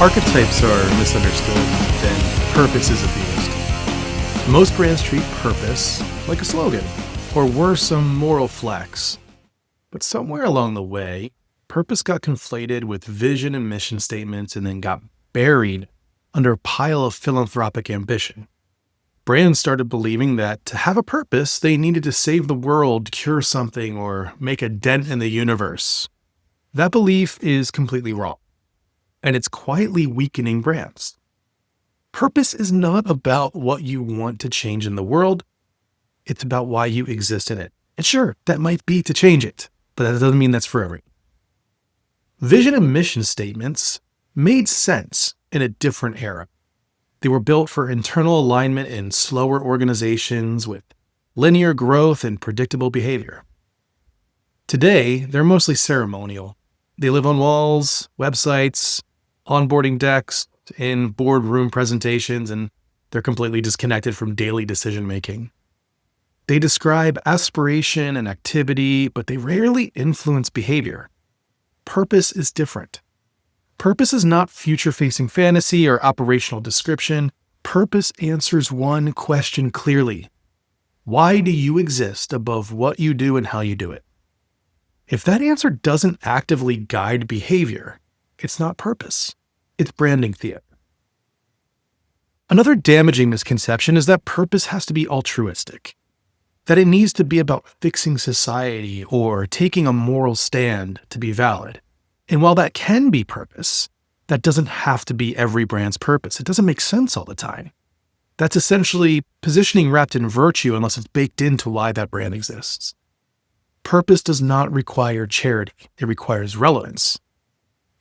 Archetypes are misunderstood, then purpose is abused. Most brands treat purpose like a slogan, or worse, some moral flex. But somewhere along the way, purpose got conflated with vision and mission statements and then got buried under a pile of philanthropic ambition. Brands started believing that to have a purpose, they needed to save the world, cure something, or make a dent in the universe. That belief is completely wrong, and it's quietly weakening brands. Purpose is not about what you want to change in the world. It's about why you exist in it. And sure, that might be to change it, but that doesn't mean that's forever. Vision and mission statements made sense in a different era. They were built for internal alignment in slower organizations with linear growth and predictable behavior. Today, they're mostly ceremonial. They live on walls, websites, onboarding decks, in boardroom presentations, and they're completely disconnected from daily decision-making. They describe aspiration and activity, but they rarely influence behavior. Purpose is different. Purpose is not future-facing fantasy or operational description. Purpose answers one question clearly. Why do you exist above what you do and how you do it? If that answer doesn't actively guide behavior, it's not purpose. It's branding theater. Another damaging misconception is that purpose has to be altruistic, that it needs to be about fixing society or taking a moral stand to be valid. And while that can be purpose, that doesn't have to be every brand's purpose. It doesn't make sense all the time. That's essentially positioning wrapped in virtue unless it's baked into why that brand exists. Purpose does not require charity. It requires relevance.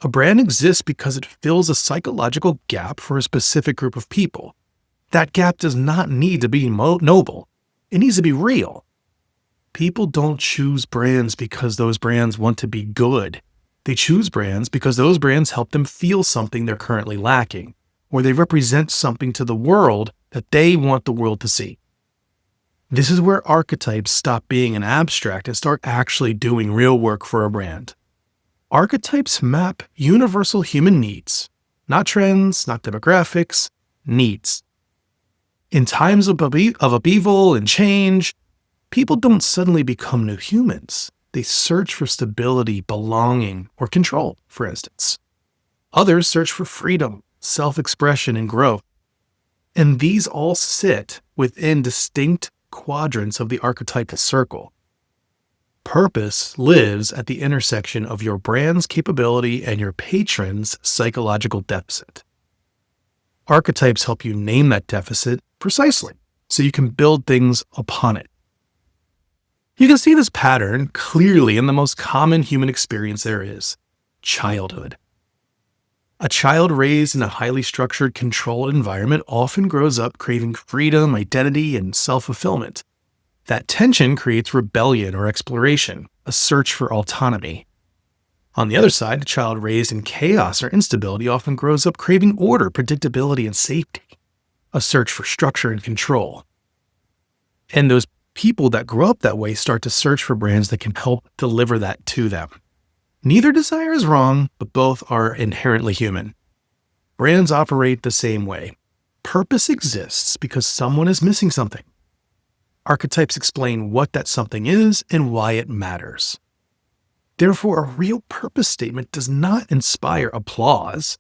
A brand exists because it fills a psychological gap for a specific group of people. That gap does not need to be noble. It needs to be real. People don't choose brands because those brands want to be good. They choose brands because those brands help them feel something they're currently lacking, or they represent something to the world that they want the world to see. This is where archetypes stop being an abstract and start actually doing real work for a brand. Archetypes map universal human needs, not trends, not demographics, needs. In times of upheaval and change, people don't suddenly become new humans. They search for stability, belonging, or control, for instance. Others search for freedom, self-expression, and growth. And these all sit within distinct quadrants of the archetypal circle. Purpose lives at the intersection of your brand's capability and your patron's psychological deficit. Archetypes help you name that deficit precisely, so you can build things upon it. You can see this pattern clearly in the most common human experience there is: childhood. A child raised in a highly structured, controlled environment often grows up craving freedom, identity, and self-fulfillment. That tension creates rebellion or exploration, a search for autonomy. On the other side, a child raised in chaos or instability often grows up craving order, predictability, and safety, a search for structure and control. And those people that grow up that way start to search for brands that can help deliver that to them. Neither desire is wrong, but both are inherently human. Brands operate the same way. Purpose exists because someone is missing something. Archetypes explain what that something is and why it matters. Therefore, a real purpose statement does not inspire applause.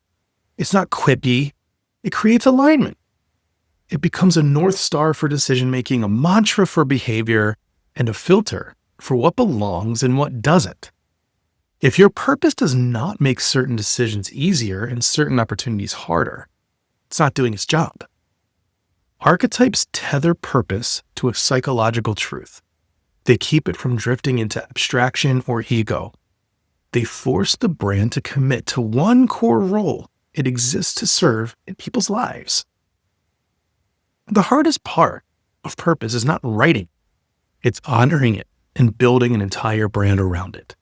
It's not quippy. It creates alignment. It becomes a North Star for decision-making, a mantra for behavior, and a filter for what belongs and what doesn't. If your purpose does not make certain decisions easier and certain opportunities harder, it's not doing its job. Archetypes tether purpose to a psychological truth. They keep it from drifting into abstraction or ego. They force the brand to commit to one core role it exists to serve in people's lives. The hardest part of purpose is not writing. It's honoring it and building an entire brand around it.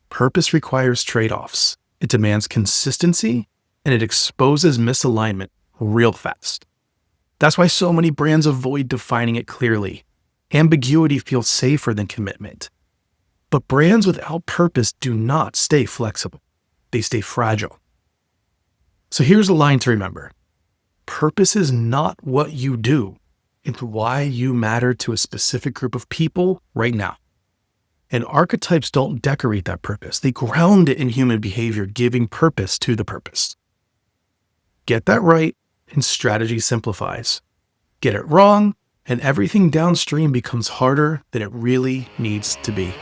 Purpose requires trade-offs. It demands consistency, and it exposes misalignment real fast. That's why so many brands avoid defining it clearly. Ambiguity feels safer than commitment. But brands without purpose do not stay flexible. They stay fragile. So here's a line to remember. Purpose is not what you do. It's why you matter to a specific group of people right now. And archetypes don't decorate that purpose. They ground it in human behavior, giving purpose to the purpose. Get that right, and strategy simplifies. Get it wrong, and everything downstream becomes harder than it really needs to be.